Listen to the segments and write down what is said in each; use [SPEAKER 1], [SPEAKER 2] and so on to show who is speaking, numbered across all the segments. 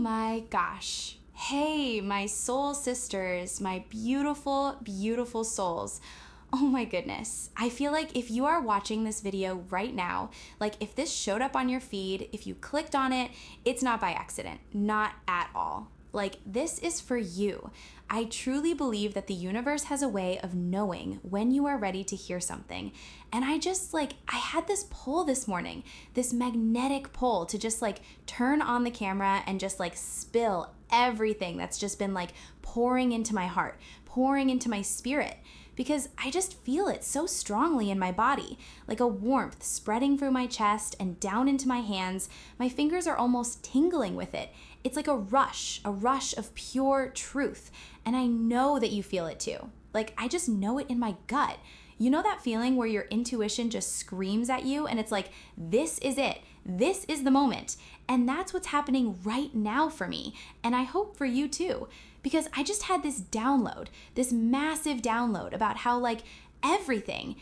[SPEAKER 1] my gosh. Hey, my soul sisters, my beautiful, beautiful souls. Oh my goodness. I feel like if you are watching this video right now, like if this showed up on your feed, if you clicked on it, it's not by accident, not at all. Like this is for you. I truly believe that the universe has a way of knowing when you are ready to hear something. And I had this pull this morning, this magnetic pull to just like turn on the camera and just like spill everything that's just been like pouring into my heart, pouring into my spirit. Because I just feel it so strongly in my body, like a warmth spreading through my chest and down into my hands. My fingers are almost tingling with it. It's like a rush of pure truth. And I know that you feel it too. Like I just know it in my gut. You know that feeling where your intuition just screams at you and it's like, this is it. This is the moment. And that's what's happening right now for me. And I hope for you too. Because I just had this download, this massive download about how like everything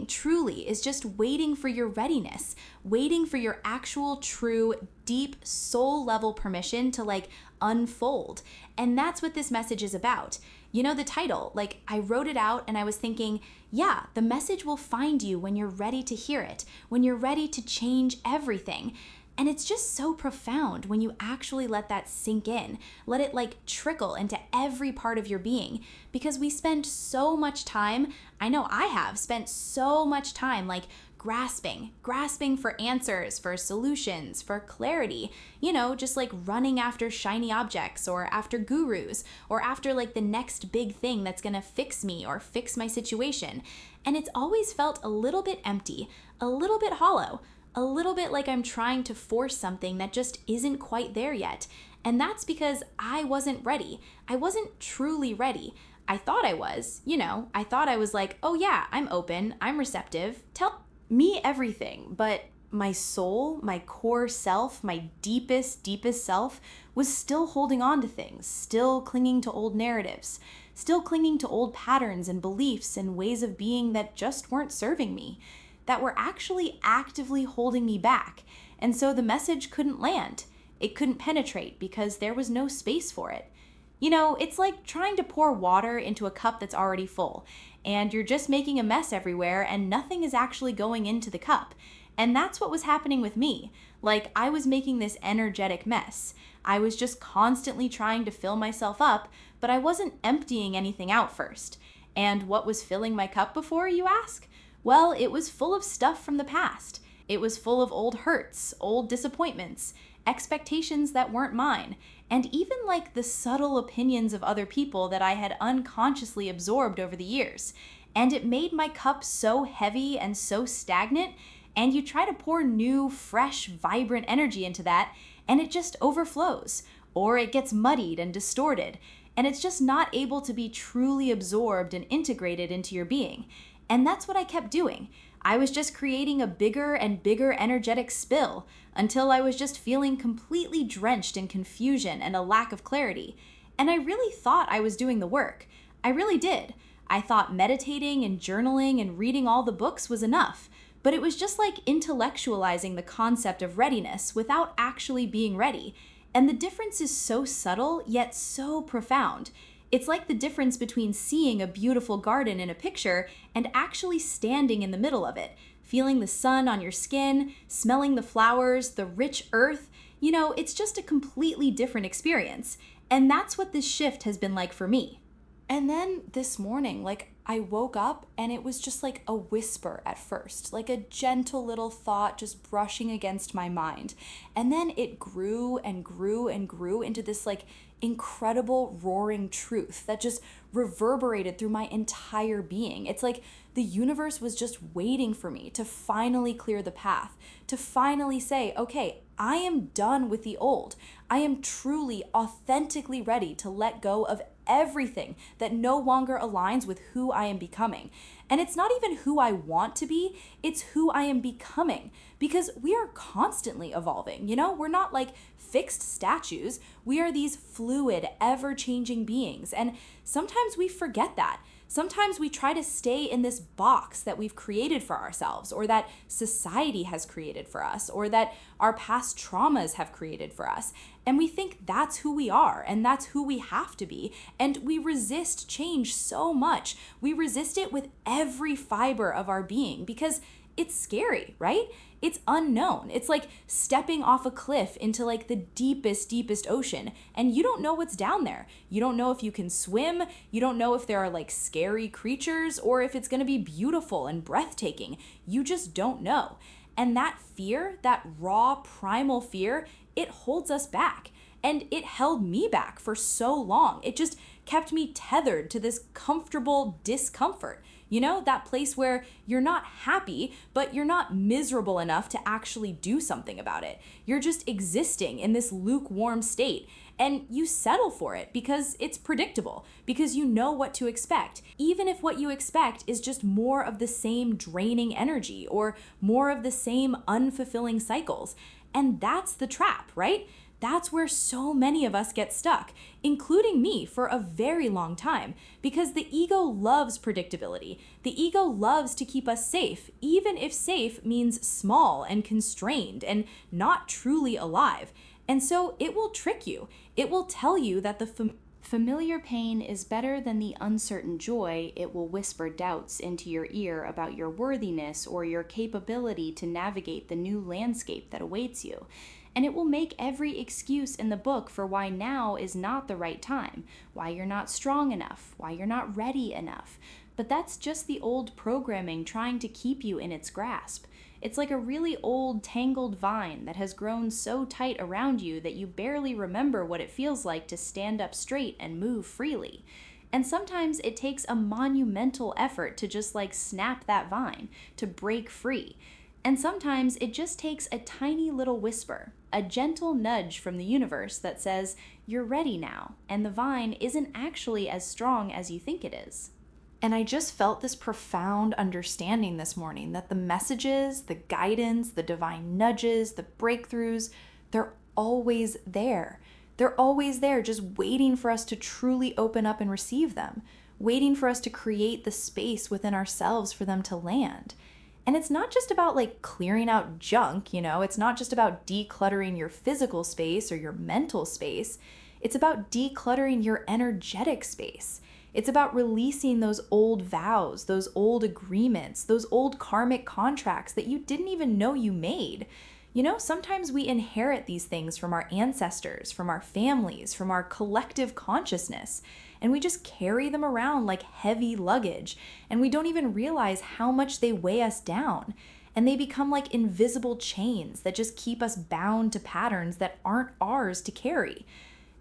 [SPEAKER 1] truly is just waiting for your readiness, waiting for your actual true deep soul level permission to like unfold. And that's what this message is about. You know, the title, like I wrote it out and I was thinking, yeah, the message will find you when you're ready to hear it, when you're ready to change everything. And it's just so profound when you actually let that sink in, let it like trickle into every part of your being, because we spend so much time, I know I have spent so much time like grasping for answers, for solutions, for clarity, you know, just like running after shiny objects or after gurus or after like the next big thing that's gonna fix me or fix my situation. And it's always felt a little bit empty, a little bit hollow, a little bit like I'm trying to force something that just isn't quite there yet. And that's because I wasn't ready. I wasn't truly ready. I thought I was, you know, I thought I was like, oh yeah, I'm open, I'm receptive, tell me everything. But my soul, my core self, my deepest self was still holding on to things, still clinging to old narratives, still clinging to old patterns and beliefs and ways of being that just weren't serving me, that were actually actively holding me back. And so the message couldn't land. It couldn't penetrate because there was no space for it. You know, it's like trying to pour water into a cup that's already full, and you're just making a mess everywhere and nothing is actually going into the cup. And that's what was happening with me. Like I was making this energetic mess. I was just constantly trying to fill myself up, but I wasn't emptying anything out first. And what was filling my cup before, you ask? Well, it was full of stuff from the past. It was full of old hurts, old disappointments, expectations that weren't mine, and even like the subtle opinions of other people that I had unconsciously absorbed over the years. And it made my cup so heavy and so stagnant, and you try to pour new, fresh, vibrant energy into that, and it just overflows, or it gets muddied and distorted, and it's just not able to be truly absorbed and integrated into your being. And that's what I kept doing. I was just creating a bigger and bigger energetic spill until I was just feeling completely drenched in confusion and a lack of clarity. And I really thought I was doing the work. I really did. I thought meditating and journaling and reading all the books was enough. But it was just like intellectualizing the concept of readiness without actually being ready. And the difference is so subtle, yet so profound. It's like the difference between seeing a beautiful garden in a picture and actually standing in the middle of it, feeling the sun on your skin, smelling the flowers, the rich earth. You know, it's just a completely different experience. And that's what this shift has been like for me. And then this morning, like I woke up and it was just like a whisper at first, like a gentle little thought just brushing against my mind. And then it grew and grew and grew into this like incredible roaring truth that just reverberated through my entire being. It's like the universe was just waiting for me to finally clear the path, to finally say, okay, I am done with the old. I am truly, authentically ready to let go of everything that no longer aligns with who I am becoming. And it's not even who I want to be, it's who I am becoming, because we are constantly evolving, you know? We're not like fixed statues. We are these fluid, ever-changing beings. And sometimes we forget that. Sometimes we try to stay in this box that we've created for ourselves, or that society has created for us, or that our past traumas have created for us. And we think that's who we are and that's who we have to be. And we resist change so much. We resist it with every fiber of our being because it's scary, right? It's unknown. It's like stepping off a cliff into like the deepest ocean, and you don't know what's down there. You don't know if you can swim. You don't know if there are like scary creatures or if it's going to be beautiful and breathtaking. You just don't know. And that fear, that raw primal fear, it holds us back. And it held me back for so long. It just kept me tethered to this comfortable discomfort. You know, that place where you're not happy, but you're not miserable enough to actually do something about it. You're just existing in this lukewarm state, and you settle for it because it's predictable, because you know what to expect, even if what you expect is just more of the same draining energy or more of the same unfulfilling cycles. And that's the trap, right? That's where so many of us get stuck, including me for a very long time, because the ego loves predictability. The ego loves to keep us safe, even if safe means small and constrained and not truly alive. And so it will trick you. It will tell you that the familiar pain is better than the uncertain joy. It will whisper doubts into your ear about your worthiness or your capability to navigate the new landscape that awaits you. And it will make every excuse in the book for why now is not the right time, why you're not strong enough, why you're not ready enough. But that's just the old programming trying to keep you in its grasp. It's like a really old tangled vine that has grown so tight around you that you barely remember what it feels like to stand up straight and move freely. And sometimes it takes a monumental effort to just like snap that vine, to break free. And sometimes it just takes a tiny little whisper, a gentle nudge from the universe that says, you're ready now, and the vine isn't actually as strong as you think it is. And I just felt this profound understanding this morning that the messages, the guidance, the divine nudges, the breakthroughs, they're always there. They're always there, just waiting for us to truly open up and receive them, waiting for us to create the space within ourselves for them to land. And it's not just about like clearing out junk, it's not just about decluttering your physical space or your mental space. It's about decluttering your energetic space. It's about releasing those old vows, those old agreements, those old karmic contracts that you didn't even know you made. Sometimes we inherit these things from our ancestors, from our families, from our collective consciousness, and we just carry them around like heavy luggage, and we don't even realize how much they weigh us down. And they become like invisible chains that just keep us bound to patterns that aren't ours to carry.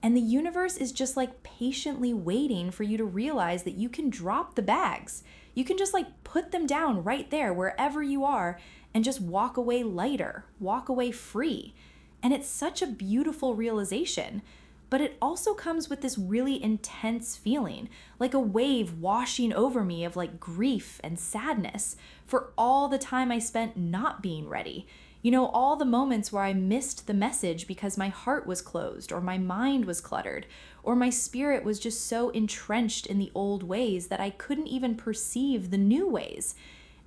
[SPEAKER 1] And the universe is just like patiently waiting for you to realize that you can drop the bags. You can just like put them down right there wherever you are and just walk away lighter, walk away free. And it's such a beautiful realization, but it also comes with this really intense feeling, like a wave washing over me of like grief and sadness for all the time I spent not being ready. All the moments where I missed the message because my heart was closed or my mind was cluttered or my spirit was just so entrenched in the old ways that I couldn't even perceive the new ways.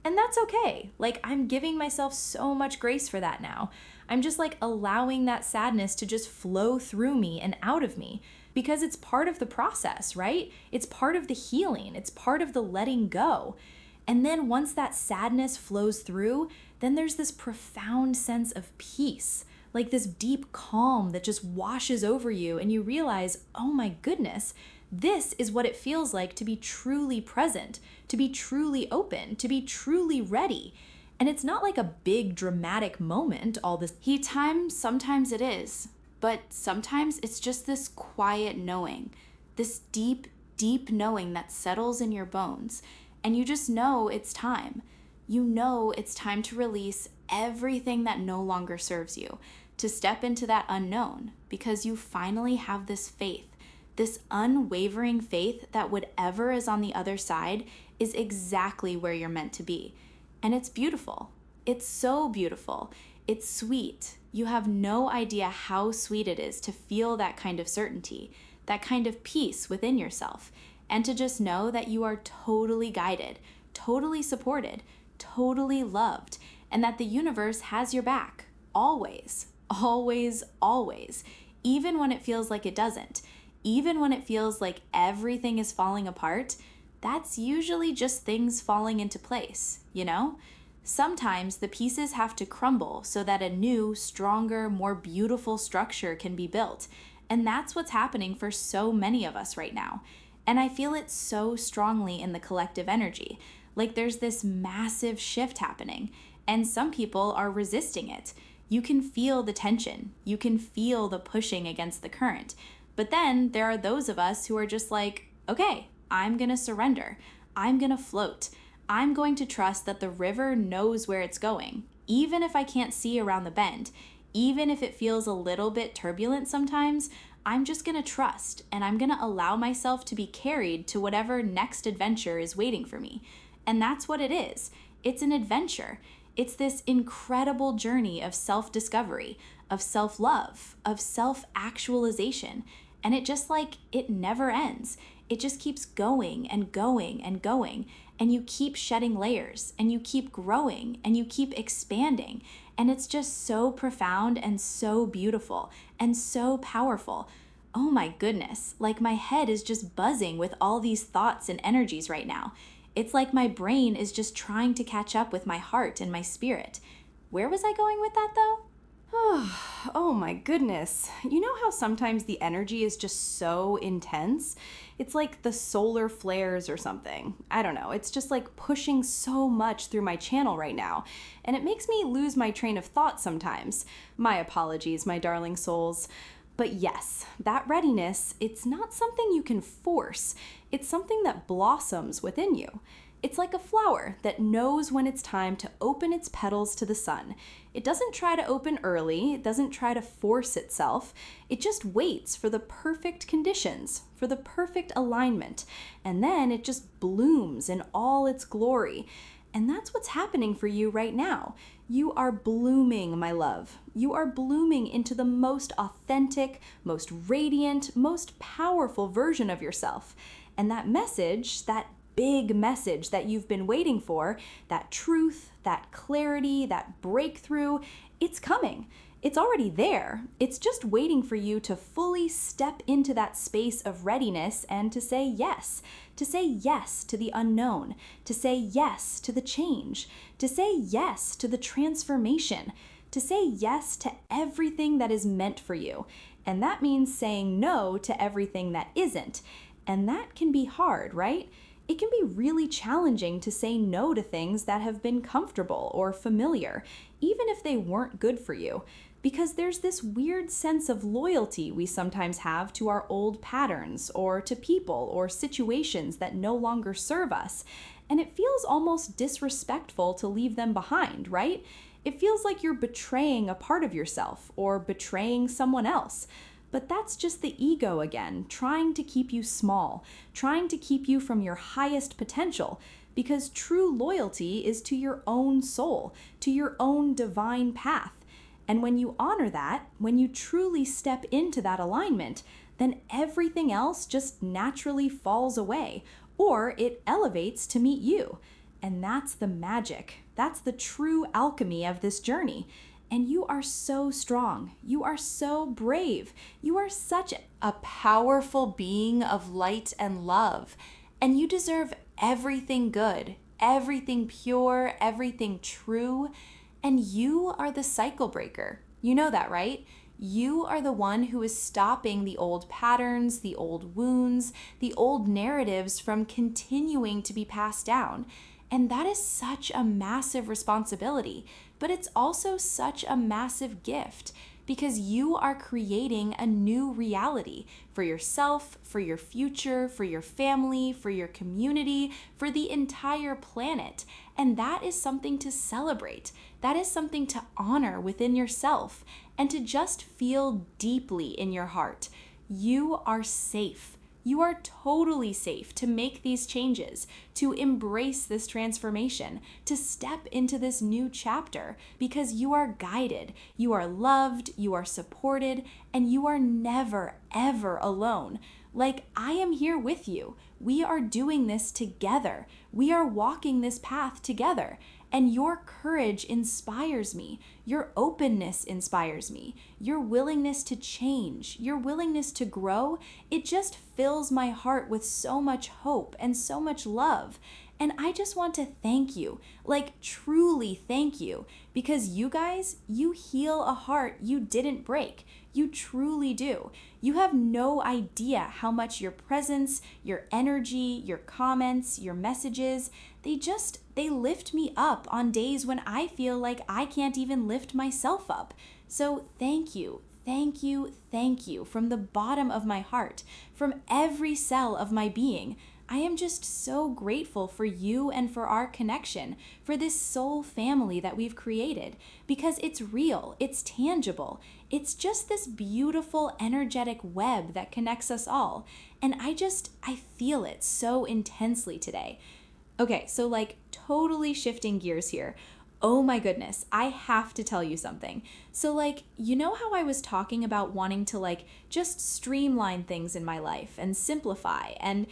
[SPEAKER 1] And that's okay. Like, I'm giving myself so much grace for that now. I'm just like allowing that sadness to just flow through me and out of me because it's part of the process, right? It's part of the healing. It's part of the letting go. And then once that sadness flows through, then there's this profound sense of peace, like this deep calm that just washes over you and you realize, oh my goodness, this is what it feels like to be truly present, to be truly open, to be truly ready. And it's not like a big dramatic moment, all this heat time. Sometimes it is, but sometimes it's just this quiet knowing, this deep knowing that settles in your bones. And you just know it's time. You know it's time to release everything that no longer serves you, to step into that unknown, because you finally have this faith, this unwavering faith that whatever is on the other side is exactly where you're meant to be. And it's beautiful. It's so beautiful. It's sweet. You have no idea how sweet it is to feel that kind of certainty, that kind of peace within yourself. and to just know that you are totally guided, totally supported, totally loved, and that the universe has your back, always, always, always, even when it feels like it doesn't, even when it feels like everything is falling apart. That's usually just things falling into place, you know? Sometimes the pieces have to crumble so that a new, stronger, more beautiful structure can be built. And that's what's happening for so many of us right now. And I feel it so strongly in the collective energy. Like there's this massive shift happening, and some people are resisting it. You can feel the tension. You can feel the pushing against the current. But then there are those of us who are just like, okay, I'm gonna surrender. I'm gonna float. I'm going to trust that the river knows where it's going, even if I can't see around the bend, even if it feels a little bit turbulent sometimes. I'm just gonna trust, and I'm gonna allow myself to be carried to whatever next adventure is waiting for me. And that's what it is. It's an adventure. It's this incredible journey of self-discovery, of self-love, of self-actualization. And it never ends. It just keeps going and going and going. And you keep shedding layers, and you keep growing, and you keep expanding. And it's just so profound and so beautiful and so powerful. Oh my goodness, like my head is just buzzing with all these thoughts and energies right now. It's like my brain is just trying to catch up with my heart and my spirit. Where was I going with that though? Oh my goodness. You know how sometimes the energy is just so intense? It's like the solar flares or something. I don't know. It's just like pushing so much through my channel right now. And it makes me lose my train of thought sometimes. My apologies, my darling souls. But yes, that readiness, it's not something you can force. It's something that blossoms within you. It's like a flower that knows when it's time to open its petals to the sun. It doesn't try to open early. It doesn't try to force itself. It just waits for the perfect conditions, for the perfect alignment. And then it just blooms in all its glory. And that's what's happening for you right now. You are blooming, my love. You are blooming into the most authentic, most radiant, most powerful version of yourself. And that message, that big message that you've been waiting for, that truth, that clarity, that breakthrough, it's coming. It's already there. It's just waiting for you to fully step into that space of readiness and to say yes to the unknown, to say yes to the change, to say yes to the transformation, to say yes to everything that is meant for you. And that means saying no to everything that isn't. And that can be hard, right? It can be really challenging to say no to things that have been comfortable or familiar, even if they weren't good for you, because there's this weird sense of loyalty we sometimes have to our old patterns or to people or situations that no longer serve us. And it feels almost disrespectful to leave them behind, right? It feels like you're betraying a part of yourself or betraying someone else. But that's just the ego again, trying to keep you small, trying to keep you from your highest potential, because true loyalty is to your own soul, to your own divine path. And when you honor that, when you truly step into that alignment, then everything else just naturally falls away, or it elevates to meet you. And that's the magic. That's the true alchemy of this journey. And you are so strong. You are so brave. You are such a powerful being of light and love. And you deserve everything good, everything pure, everything true. And you are the cycle breaker. You know that, right? You are the one who is stopping the old patterns, the old wounds, the old narratives from continuing to be passed down. And that is such a massive responsibility, but it's also such a massive gift because you are creating a new reality for yourself, for your future, for your family, for your community, for the entire planet. And that is something to celebrate. That is something to honor within yourself and to just feel deeply in your heart. You are safe. You are totally safe to make these changes, to embrace this transformation, to step into this new chapter because you are guided, you are loved, you are supported, and you are never, ever alone. Like, I am here with you. We are doing this together. We are walking this path together. And your courage inspires me. Your openness inspires me. Your willingness to change, your willingness to grow, it just fills my heart with so much hope and so much love. And I just want to thank you, like truly thank you, because you guys, you heal a heart you didn't break. You truly do. You have no idea how much your presence, your energy, your comments, your messages, they lift me up on days when I feel like I can't even lift myself up. So thank you. Thank you, thank you from the bottom of my heart, from every cell of my being. I am just so grateful for you and for our connection, for this soul family that we've created, because it's real, it's tangible. It's just this beautiful, energetic web that connects us all. And I feel it so intensely today. Okay, so like totally shifting gears here. Oh my goodness, I have to tell you something. So like, you know how I was talking about wanting to like just streamline things in my life and simplify and,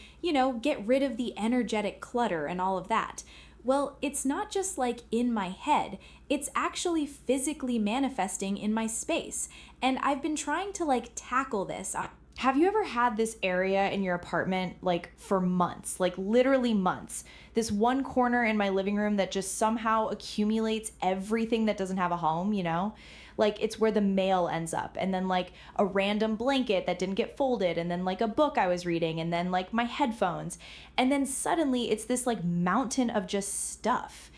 [SPEAKER 1] get rid of the energetic clutter and all of that? Well, it's not just like in my head, it's actually physically manifesting in my space. And I've been trying to like tackle this. Have you ever had this area in your apartment like for months, like literally months? This one corner in my living room that just somehow accumulates everything that doesn't have a home, Like it's where the mail ends up, and then like a random blanket that didn't get folded, and then like a book I was reading, and then like my headphones. And then suddenly it's this like mountain of just stuff.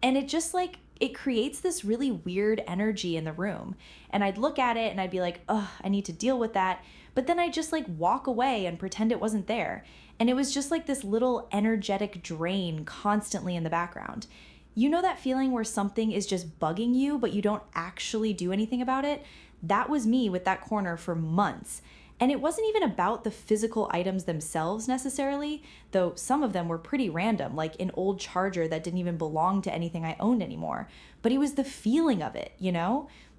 [SPEAKER 1] And it just like, it creates this really weird energy in the room. And I'd look at it and I'd be like, oh, I need to deal with that. But then I just like walk away and pretend it wasn't there. And it was just like this little energetic drain constantly in the background. You know that feeling where something is just bugging you, but you don't actually do anything about it? That was me with that corner for months. And it wasn't even about the physical items themselves necessarily, though some of them were pretty random, like an old charger that didn't even belong to anything I owned anymore. But it was the feeling of it,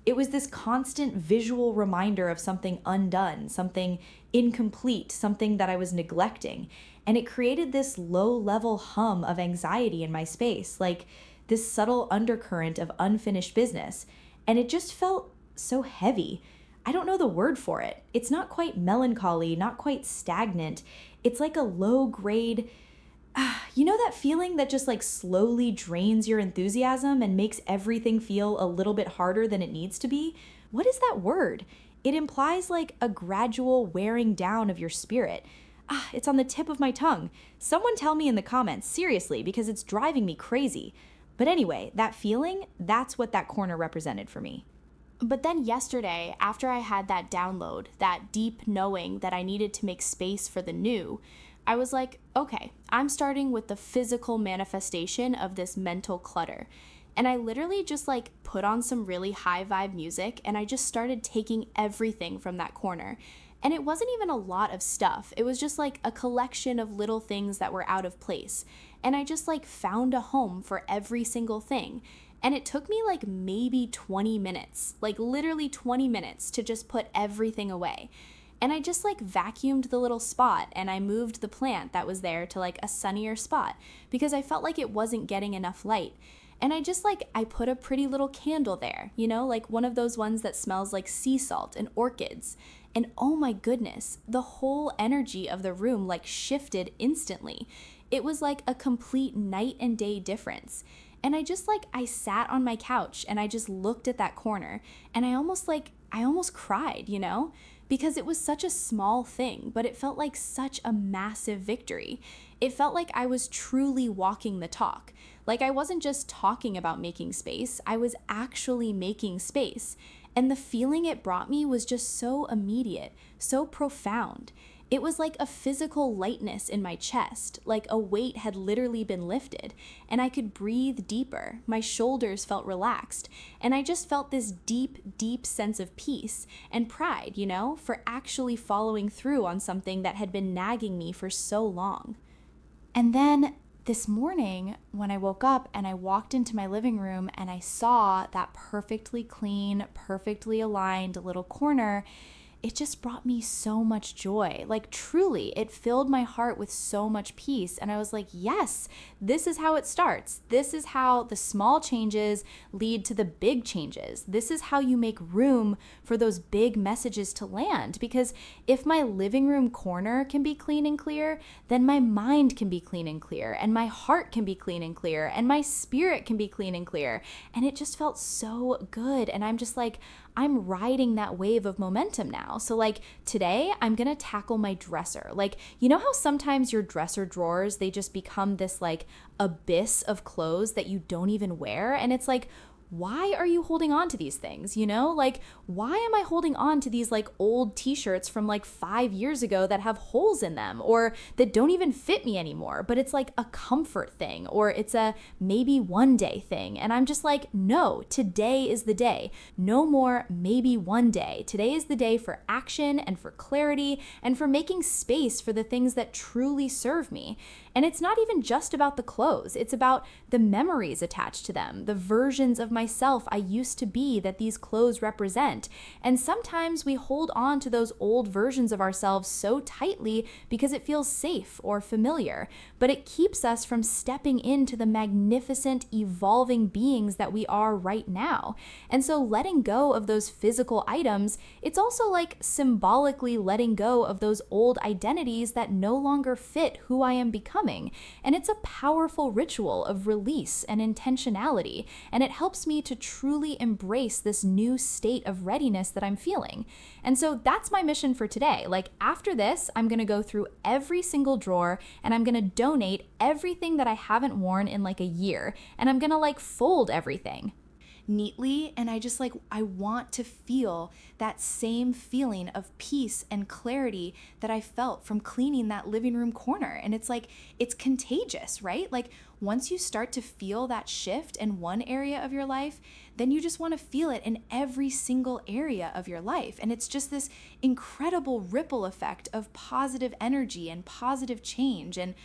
[SPEAKER 1] It was this constant visual reminder of something undone, something incomplete, something that I was neglecting. And it created this low-level hum of anxiety in my space, like this subtle undercurrent of unfinished business. And it just felt so heavy. I don't know the word for it. It's not quite melancholy, not quite stagnant. It's like a low-grade, you know that feeling that just like slowly drains your enthusiasm and makes everything feel a little bit harder than it needs to be? What is that word? It implies like a gradual wearing down of your spirit. It's on the tip of my tongue. Someone tell me in the comments, seriously, because it's driving me crazy. But anyway, that feeling, that's what that corner represented for me. But then yesterday, after I had that download, that deep knowing that I needed to make space for the new, I was like, okay, I'm starting with the physical manifestation of this mental clutter. And I literally just like put on some really high vibe music and I just started taking everything from that corner. And it wasn't even a lot of stuff. It was just like a collection of little things that were out of place. And I just like found a home for every single thing. And it took me like maybe 20 minutes, like literally 20 minutes to just put everything away. And I just like vacuumed the little spot and I moved the plant that was there to like a sunnier spot because I felt like it wasn't getting enough light. And I put a pretty little candle there, like one of those ones that smells like sea salt and orchids. And oh my goodness, the whole energy of the room like shifted instantly. It was like a complete night and day difference. And I sat on my couch and I just looked at that corner and I almost cried, because it was such a small thing, but it felt like such a massive victory. It felt like I was truly walking the talk. Like I wasn't just talking about making space, I was actually making space. And the feeling it brought me was just so immediate, so profound. It was like a physical lightness in my chest, like a weight had literally been lifted, and I could breathe deeper. My shoulders felt relaxed, and I just felt this deep, deep sense of peace and pride, for actually following through on something that had been nagging me for so long. And then this morning, when I woke up and I walked into my living room and I saw that perfectly clean, perfectly aligned little corner, it just brought me so much joy. Like truly, it filled my heart with so much peace. And I was like, yes, this is how it starts. This is how the small changes lead to the big changes. This is how you make room for those big messages to land. Because if my living room corner can be clean and clear, then my mind can be clean and clear, and my heart can be clean and clear, and my spirit can be clean and clear. And it just felt so good. And I'm just like, I'm riding that wave of momentum now. So like today I'm going to tackle my dresser. Like, you know how sometimes your dresser drawers, they just become this like abyss of clothes that you don't even wear. And it's like, why are you holding on to these things? Like, why am I holding on to these like old t-shirts from like 5 years ago that have holes in them or that don't even fit me anymore? But it's like a comfort thing, or it's a maybe one day thing. And I'm just like, no, today is the day. No more maybe one day. Today is the day for action and for clarity and for making space for the things that truly serve me. And it's not even just about the clothes. It's about the memories attached to them, the versions of myself I used to be that these clothes represent. And sometimes we hold on to those old versions of ourselves so tightly because it feels safe or familiar, but it keeps us from stepping into the magnificent, evolving beings that we are right now. And so letting go of those physical items, it's also like symbolically letting go of those old identities that no longer fit who I am becoming. And it's a powerful ritual of release and intentionality, and it helps me to truly embrace this new state of readiness that I'm feeling. And so that's my mission for today. Like after this, I'm going to go through every single drawer and I'm going to donate everything that I haven't worn in like a year, and I'm going to like fold everything neatly. And I want to feel that same feeling of peace and clarity that I felt from cleaning that living room corner. And it's like, it's contagious, right? Like once you start to feel that shift in one area of your life, then you just want to feel it in every single area of your life. And it's just this incredible ripple effect of positive energy and positive change. And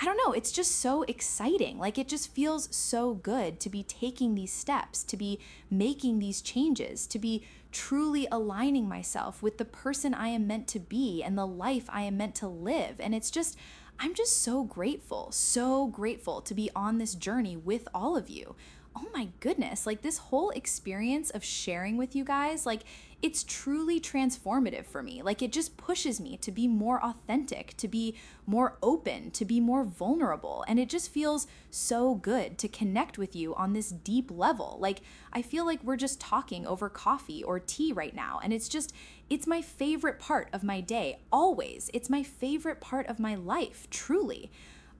[SPEAKER 1] I don't know, it's just so exciting. Like it just feels so good to be taking these steps, to be making these changes, to be truly aligning myself with the person I am meant to be and the life I am meant to live. And I'm just so grateful to be on this journey with all of you. Oh my goodness, like this whole experience of sharing with you guys, like it's truly transformative for me. Like it just pushes me to be more authentic, to be more open, to be more vulnerable. And it just feels so good to connect with you on this deep level. Like I feel like we're just talking over coffee or tea right now. And it's my favorite part of my day, always. It's my favorite part of my life, truly.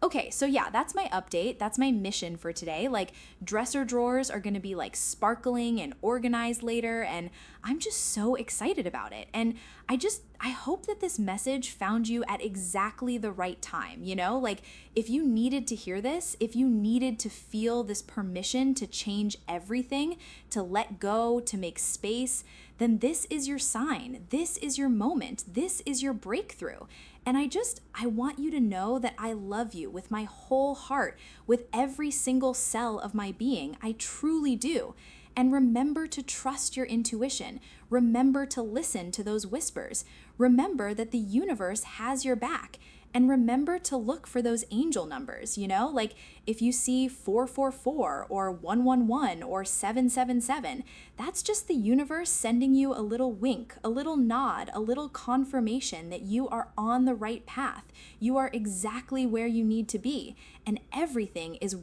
[SPEAKER 1] Okay, so yeah, that's my update. That's my mission for today. Like dresser drawers are gonna be like sparkling and organized later, and I'm just so excited about it. And I hope that this message found you at exactly the right time, Like if you needed to hear this, if you needed to feel this permission to change everything, to let go, to make space, then this is your sign. This is your moment. This is your breakthrough. And I want you to know that I love you with my whole heart, with every single cell of my being. I truly do. And remember to trust your intuition. Remember to listen to those whispers. Remember that the universe has your back. And remember to look for those angel numbers, Like if you see 444 or 111 or 777, that's just the universe sending you a little wink, a little nod, a little confirmation that you are on the right path. You are exactly where you need to be. And everything is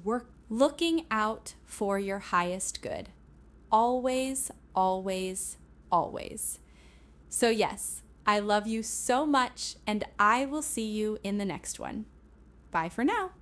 [SPEAKER 1] looking out for your highest good. Always, always, always. So yes, I love you so much, and I will see you in the next one. Bye for now.